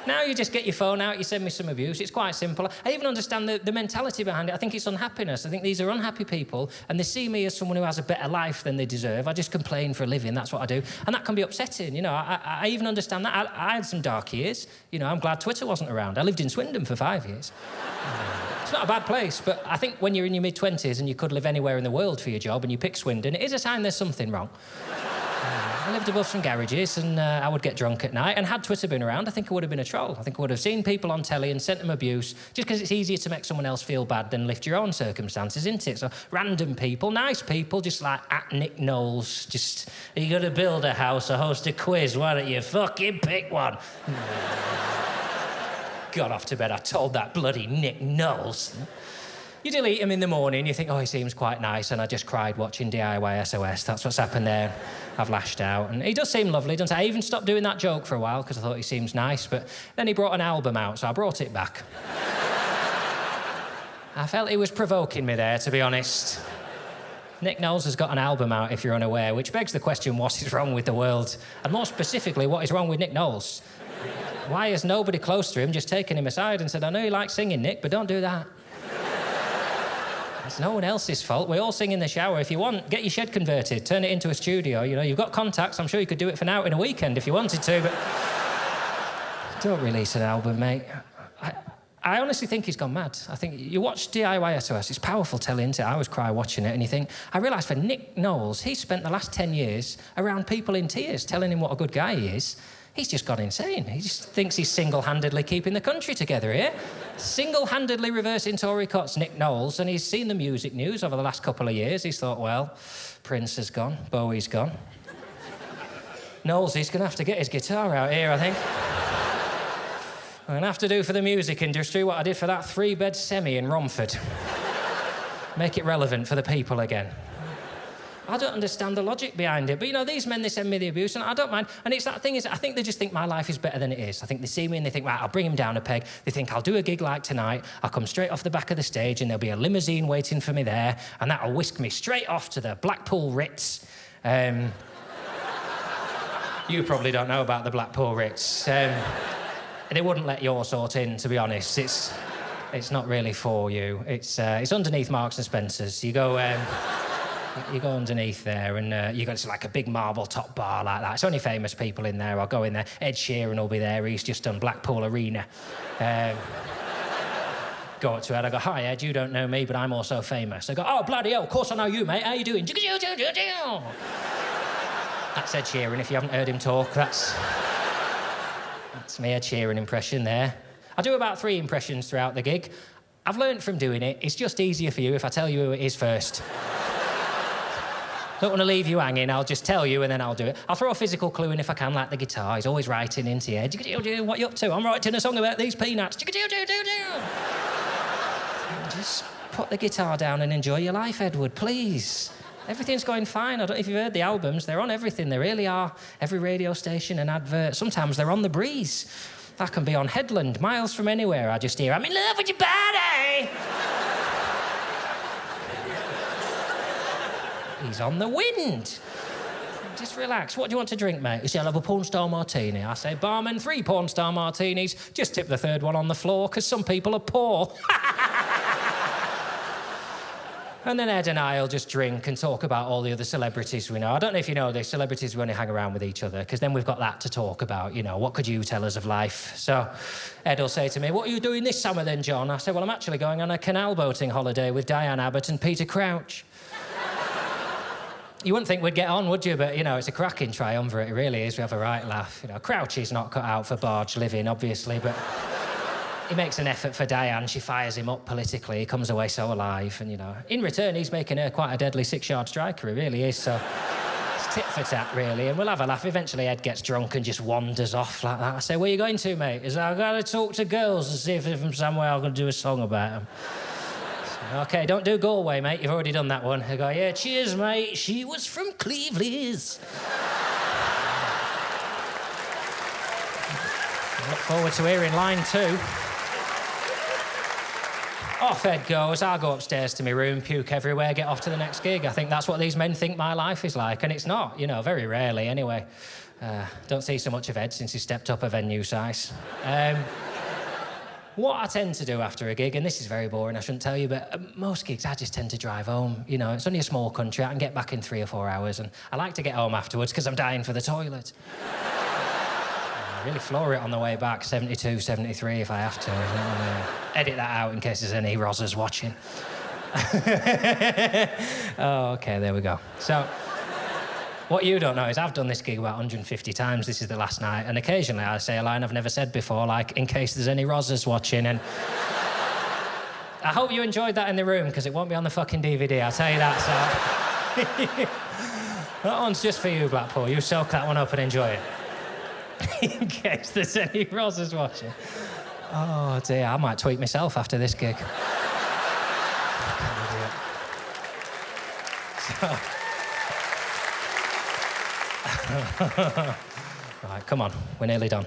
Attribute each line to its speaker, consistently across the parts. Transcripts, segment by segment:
Speaker 1: Now you just get your phone out, you send me some abuse. It's quite simple. I even understand the mentality behind it. I think it's unhappiness. I think these are unhappy people, and they see me as someone who has a better life than they deserve. I just complain for a living, that's what I do. And that can be upsetting, you know. I even understand that. I had some dark years. You know, I'm glad Twitter wasn't around. I lived in Swindon for 5 years. It's not a bad place, but I think when you're in your mid-20s and you could live anywhere in the world for your job and you pick Swindon, it is a sign there's something wrong. I lived above some garages and I would get drunk at night, and had Twitter been around, I think I would have been a troll. I think I would have seen people on telly and sent them abuse, just because it's easier to make someone else feel bad than lift your own circumstances, isn't it? So random people, nice people, just like at Nick Knowles, just, are you going to build a house or host a quiz? Why don't you fucking pick one? Got off to bed, I told that bloody Nick Knowles. You delete him in the morning, you think, oh, he seems quite nice, and I just cried watching DIY SOS. That's what's happened there. I've lashed out. And he does seem lovely, doesn't he? I even stopped doing that joke for a while because I thought he seems nice, but then he brought an album out, so I brought it back. I felt he was provoking me there, to be honest. Nick Knowles has got an album out, if you're unaware, which begs the question, what is wrong with the world? And more specifically, what is wrong with Nick Knowles? Why has nobody close to him just taken him aside and said, I know you like singing, Nick, but don't do that. It's no one else's fault. We all sing in the shower. If you want, get your shed converted, turn it into a studio. You know, you've got contacts. I'm sure you could do it for now in a weekend if you wanted to, but don't release an album, mate. I honestly think he's gone mad. I think you watch DIY SOS, it's powerful telling, isn't it? I always cry watching it, and you think, I realise for Nick Knowles, he spent the last 10 years around people in tears telling him what a good guy he is. He's just gone insane. He just thinks he's single-handedly keeping the country together here. Single-handedly reversing Tory cuts, Nick Knowles, and he's seen the music news over the last couple of years. He's thought, well, Prince has gone, Bowie's gone. Knowles, he's going to have to get his guitar out here, I think. I'm going to have to do for the music industry what I did for that 3-bed semi in Romford. Make it relevant for the people again. I don't understand the logic behind it. But, you know, these men, they send me the abuse, and I don't mind. And it's that thing is, I think they just think my life is better than it is. I think they see me and they think, right, I'll bring him down a peg. They think I'll do a gig like tonight. I'll come straight off the back of the stage and there'll be a limousine waiting for me there, and that'll whisk me straight off to the Blackpool Ritz. You probably don't know about the Blackpool Ritz. They wouldn't let your sort in, to be honest. It's not really for you. It's underneath Marks and Spencer's. You go underneath there, and you go to like a big marble top bar like that. It's only famous people in there. I'll go in there. Ed Sheeran will be there. He's just done Blackpool Arena. Go up to Ed. I go, hi, Ed, you don't know me, but I'm also famous. I go, oh, bloody hell, of course I know you, mate. How you doing? That's Ed Sheeran, if you haven't heard him talk. That's me, Ed Sheeran impression there. I do about 3 impressions throughout the gig. I've learned from doing it. It's just easier for you if I tell you who it is first. Don't want to leave you hanging, I'll just tell you and then I'll do it. I'll throw a physical clue in if I can, like the guitar. He's always writing into your head. What are you up to? I'm writing a song about these peanuts. Just put the guitar down and enjoy your life, Edward, please. Everything's going fine. I don't know if you've heard the albums. They're on everything. They really are. Every radio station and advert. Sometimes they're on the breeze. I can be on Headland, miles from anywhere. I just hear, I'm in love with your body. He's on the wind. Just relax. What do you want to drink, mate? He said, I'll have a porn star martini. I say, barman, 3 porn star martinis. Just tip the 3rd one on the floor, because some people are poor. And then Ed and I'll just drink and talk about all the other celebrities we know. I don't know if you know this, celebrities, we only hang around with each other, because then we've got that to talk about, you know, what could you tell us of life? So Ed will say to me, what are you doing this summer then, John? I say, well, I'm actually going on a canal boating holiday with Diane Abbott and Peter Crouch. You wouldn't think we'd get on, would you? But, you know, it's a cracking triumvirate, it really is. We have a right laugh. You know, Crouch is not cut out for barge living, obviously, but he makes an effort for Diane. She fires him up politically. He comes away so alive. And, you know, in return, he's making her quite a deadly 6-yard striker. He really is. So it's tit for tat, really. And we'll have a laugh. Eventually, Ed gets drunk and just wanders off like that. I say, where are you going to, mate? He says, I've got to talk to girls and see if from somewhere I'm going to do a song about them. OK, don't do Galway, mate. You've already done that one. I go, yeah, cheers, mate. She was from Cleveland's. I look forward to hearing line 2. Off Ed goes, I'll go upstairs to my room, puke everywhere, get off to the next gig. I think that's what these men think my life is like, and it's not, you know, very rarely anyway. Don't see so much of Ed since he stepped up a venue size. What I tend to do after a gig, and this is very boring, I shouldn't tell you, but most gigs I just tend to drive home. You know, it's only a small country, I can get back in 3 or 4 hours, and I like to get home afterwards because I'm dying for the toilet. I really floor it on the way back, 72, 73 if I have to. Edit that out in case there's any Rozzers watching. Oh, OK, there we go. So, what you don't know is I've done this gig about 150 times. This is the last night. And occasionally I say a line I've never said before, like, in case there's any Rozzers watching. And I hope you enjoyed that in the room, because it won't be on the fucking DVD, I'll tell you that, so... That one's just for you, Blackpool. You soak that one up and enjoy it. In case there's any Rozzers watching. Oh, dear, I might tweet myself after this gig. So... Right, come on, we're nearly done.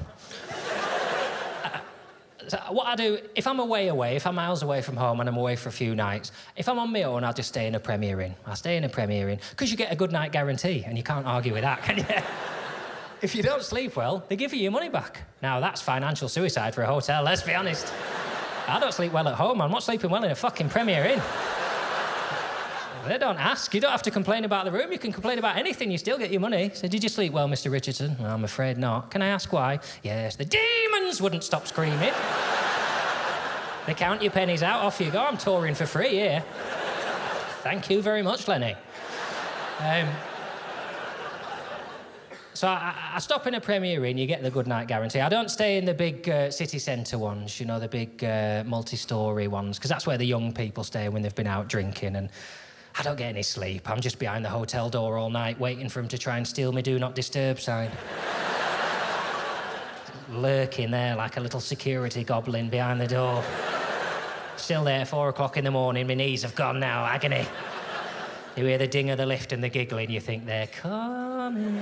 Speaker 1: So what I do, if I'm away, if I'm miles away from home and I'm away for a few nights, if I'm on my own, I'll just stay in a Premier Inn. I'll stay in a Premier Inn, because you get a good night guarantee, and you can't argue with that, can you? If you don't sleep well, they give you your money back. Now, that's financial suicide for a hotel, let's be honest. I don't sleep well at home, I'm not sleeping well in a fucking Premier Inn. They don't ask. You don't have to complain about the room. You can complain about anything. You still get your money. So, did you sleep well, Mr. Richardson? Well, I'm afraid not. Can I ask why? Yes, the demons wouldn't stop screaming. They count your pennies out. Off you go. I'm touring for free here. Thank you very much, Lenny. So I stop in a Premier Inn, you get the good night guarantee. I don't stay in the big city centre ones, you know, the big multi-storey ones, because that's where the young people stay when they've been out drinking, and I don't get any sleep. I'm just behind the hotel door all night waiting for them to try and steal me Do Not Disturb sign. Lurking there like a little security goblin behind the door. Still there, 4 o'clock in the morning, my knees have gone now, agony. You hear the ding of the lift and the giggling, you think they're coming.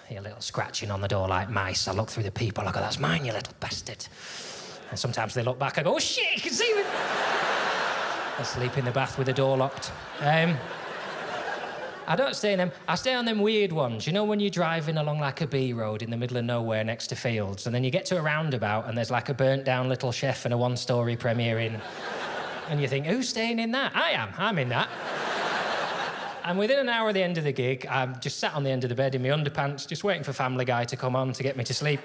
Speaker 1: Hear a little scratching on the door like mice. I look through the people, I go, that's mine, you little bastard. And sometimes they look back, I go, oh shit, you can see me. I sleep in the bath with the door locked. I don't stay in them. I stay on them weird ones. You know when you're driving along like a B road in the middle of nowhere next to fields, and then you get to a roundabout and there's like a burnt-down little chef and a 1-storey Premier Inn. And you think, who's staying in that? I am. I'm in that. And within an hour of the end of the gig, I'm just sat on the end of the bed in my underpants, just waiting for Family Guy to come on to get me to sleep.